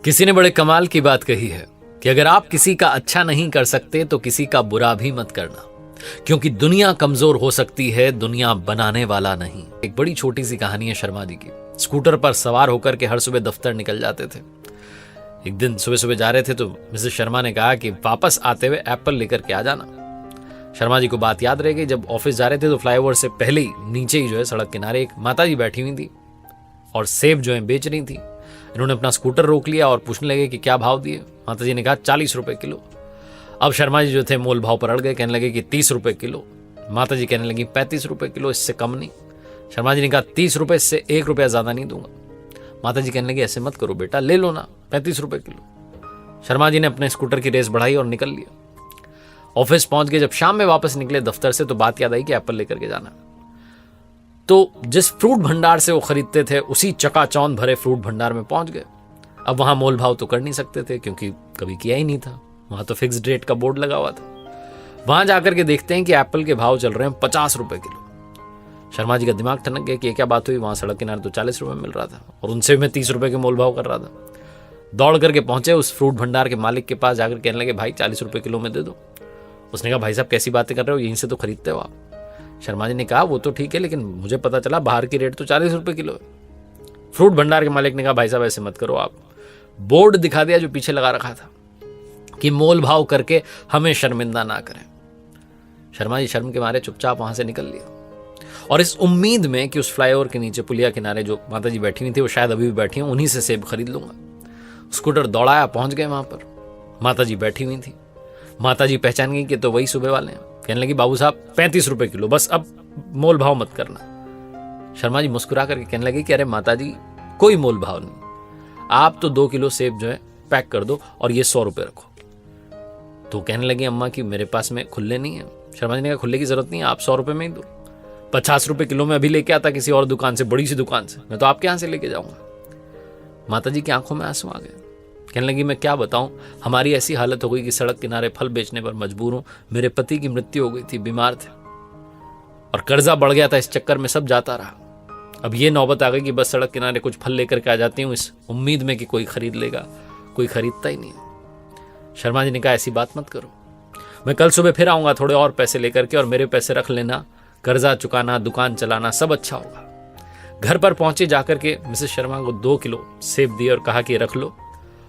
किसी ने बड़े कमाल की बात कही है कि अगर आप किसी का अच्छा नहीं कर सकते तो किसी का बुरा भी मत करना, क्योंकि दुनिया कमजोर हो सकती है, दुनिया बनाने वाला नहीं। एक बड़ी छोटी सी कहानी है शर्मा जी की। स्कूटर पर सवार होकर के हर सुबह दफ्तर निकल जाते थे। एक दिन सुबह सुबह जा रहे थे तो मिसेस शर्मा ने कहा कि वापस आते हुए एप्पल लेकर के आ जाना। शर्मा जी को बात याद रह गई। जब ऑफिस जा रहे थे तो फ्लाईओवर से पहले ही नीचे ही जो है सड़क किनारे एक माता जी बैठी हुई थी और सेब जो है बेच रही थी। इन्होंने अपना स्कूटर रोक लिया और पूछने लगे कि क्या भाव दिए। माता जी ने कहा 40 रुपए किलो। अब शर्मा जी जो थे मोल भाव पर अड़ गए, कहने लगे कि 30 रुपए किलो। माता जी कहने लगी 35 रुपए किलो, इससे कम नहीं। शर्मा जी ने कहा 30 रुपए, इससे 1 रुपया ज्यादा नहीं दूंगा। माता जी कहने लगी ऐसे मत करो बेटा, ले लो ना 35 रुपए किलो। शर्मा जी ने अपने स्कूटर की रेस बढ़ाई और निकल लिया। ऑफिस पहुंच गए। जब शाम में वापस निकले दफ्तर से तो बात याद आई कि एप्पल लेकर के जाना। तो जिस फ्रूट भंडार से वो खरीदते थे उसी चकाचौंध भरे फ्रूट भंडार में पहुंच गए। अब वहां मोल भाव तो कर नहीं सकते थे क्योंकि कभी किया ही नहीं था। वहां तो फिक्स्ड रेट का बोर्ड लगा हुआ था। वहां जाकर के देखते हैं कि एप्पल के भाव चल रहे हैं 50 रुपए किलो। शर्मा जी का दिमाग ठनक गया कि ये क्या बात हुई। वहां सड़क किनारे तो 40 रुपए मिल रहा था और उनसे मैं 30 रुपए के मोल भाव कर रहा था। दौड़ करके पहुंचे उस फ्रूट भंडार के मालिक के पास। जाकर कहने लगे भाई 40 रुपए किलो में दे दो। उसने कहा भाई साहब कैसी बातें कर रहे हो, यहीं से तो खरीदते हो आप। शर्मा जी ने कहा वो तो ठीक है, लेकिन मुझे पता चला बाहर की रेट तो 40 रुपए किलो है। फ्रूट भंडार के मालिक ने कहा भाई साहब ऐसे मत करो, आप बोर्ड दिखा दिया जो पीछे लगा रखा था कि मोल भाव करके हमें शर्मिंदा ना करें। शर्मा जी शर्म के मारे चुपचाप वहां से निकल लिया और इस उम्मीद में कि उस फ्लाईओवर के नीचे पुलिया किनारे जो माता जी बैठी हुई थी वो शायद अभी भी बैठी हूं, उन्हीं से सेब खरीद लूंगा। स्कूटर दौड़ाया, पहुंच गए वहां पर। माता जी बैठी हुई थी। माता जी पहचान गई कि तो वही सुबह वाले हैं। कहने लगी बाबू साहब 35 रुपए किलो, बस अब मोल भाव मत करना। शर्मा जी मुस्कुरा करके कहने लगी कि अरे माता जी कोई मोल भाव नहीं, आप तो 2 किलो सेब जो है पैक कर दो और ये 100 रुपए रखो। तो कहने लगी अम्मा कि मेरे पास में खुले नहीं है। शर्मा जी ने कहा खुले की जरूरत नहीं है, आप 100 रुपए में ही दो। 50 रुपए किलो में अभी लेके आता किसी और दुकान से, बड़ी सी दुकान से, मैं तो आपके यहां से लेके जाऊंगा। माता जी की आंखों में आंसू आ गए। कहने लगी मैं क्या बताऊं, हमारी ऐसी हालत हो गई कि सड़क किनारे फल बेचने पर मजबूर हूं। मेरे पति की मृत्यु हो गई थी, बीमार थे और कर्जा बढ़ गया था, इस चक्कर में सब जाता रहा। अब ये नौबत आ गई कि बस सड़क किनारे कुछ फल लेकर के आ जाती हूं इस उम्मीद में कि कोई खरीद लेगा, कोई खरीदता ही नहीं। शर्मा जी ने कहा ऐसी बात मत करो, मैं कल सुबह फिर आऊंगा थोड़े और पैसे लेकर के और मेरे पैसे रख लेना, कर्जा चुकाना, दुकान चलाना सब अच्छा होगा। घर पर पहुंचे, जाकर के मिसेस शर्मा को 2 किलो सेब दिए और कहा कि रख लो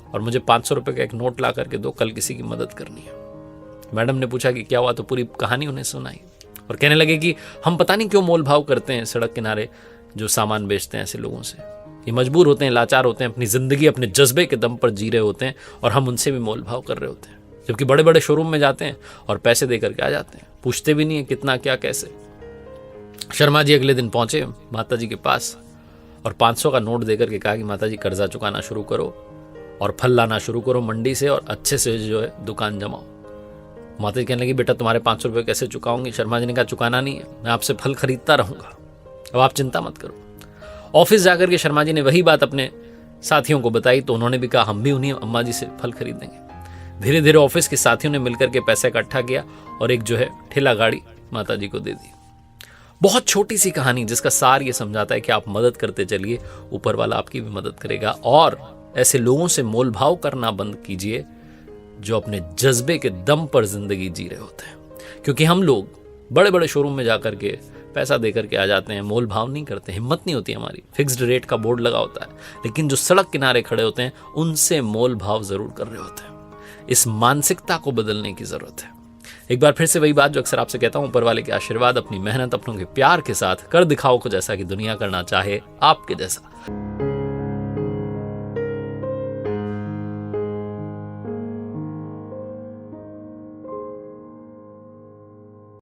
और मुझे 500 रुपए का एक नोट ला करके दो, कल किसी की मदद करनी है। मैडम ने पूछा कि क्या हुआ, तो पूरी कहानी उन्हें सुनाई और कहने लगे कि हम पता नहीं क्यों मोल भाव करते हैं सड़क किनारे जो सामान बेचते हैं ऐसे लोगों से। ये मजबूर होते हैं, लाचार होते हैं, अपनी जिंदगी अपने जज्बे के दम पर जी रहे होते हैं और हम उनसे भी मोल भाव कर रहे होते हैं। जबकि बड़े बड़े शोरूम में जाते हैं और पैसे दे करके आ जाते हैं, पूछते भी नहीं है कितना क्या कैसे। शर्मा जी अगले दिन पहुंचे माता जी के पास और 500 का नोट देकर के कहा कि माता जी कर्जा चुकाना शुरू करो और फल लाना शुरू करो मंडी से और अच्छे से जो है दुकान जमाओ। माता जी कहने लगी बेटा तुम्हारे 500 रुपये कैसे चुकाऊंगी। शर्मा जी ने कहा चुकाना नहीं है, मैं आपसे फल खरीदता रहूंगा, अब आप चिंता मत करो। ऑफिस जाकर के शर्मा जी ने वही बात अपने साथियों को बताई तो उन्होंने भी कहा हम भी उन्हीं अम्मा जी से फल खरीदेंगे। धीरे धीरे ऑफिस के साथियों ने मिलकर के पैसा इकट्ठा किया और एक जो है ठेला गाड़ी माता जी को दे दी। बहुत छोटी सी कहानी जिसका सार ये समझाता है कि आप मदद करते चलिए, ऊपर वाला आपकी भी मदद करेगा। और ऐसे लोगों से मोल भाव करना बंद कीजिए जो अपने जज्बे के दम पर जिंदगी जी रहे होते हैं। क्योंकि हम लोग बड़े बड़े शोरूम में जाकर के पैसा देकर के आ जाते हैं, मोल भाव नहीं करते, हिम्मत नहीं होती हमारी। फिक्स्ड रेट का बोर्ड लगा होता है, लेकिन जो सड़क किनारे खड़े होते हैं उनसे मोल भाव जरूर कर रहे होते हैं। इस मानसिकता को बदलने की जरूरत है। एक बार फिर से वही बात जो अक्सर आपसे कहता हूं, ऊपर वाले के आशीर्वाद, अपनी मेहनत, अपनों के प्यार के साथ कर दिखाओ कुछ ऐसा कि दुनिया करना चाहे आपके जैसा।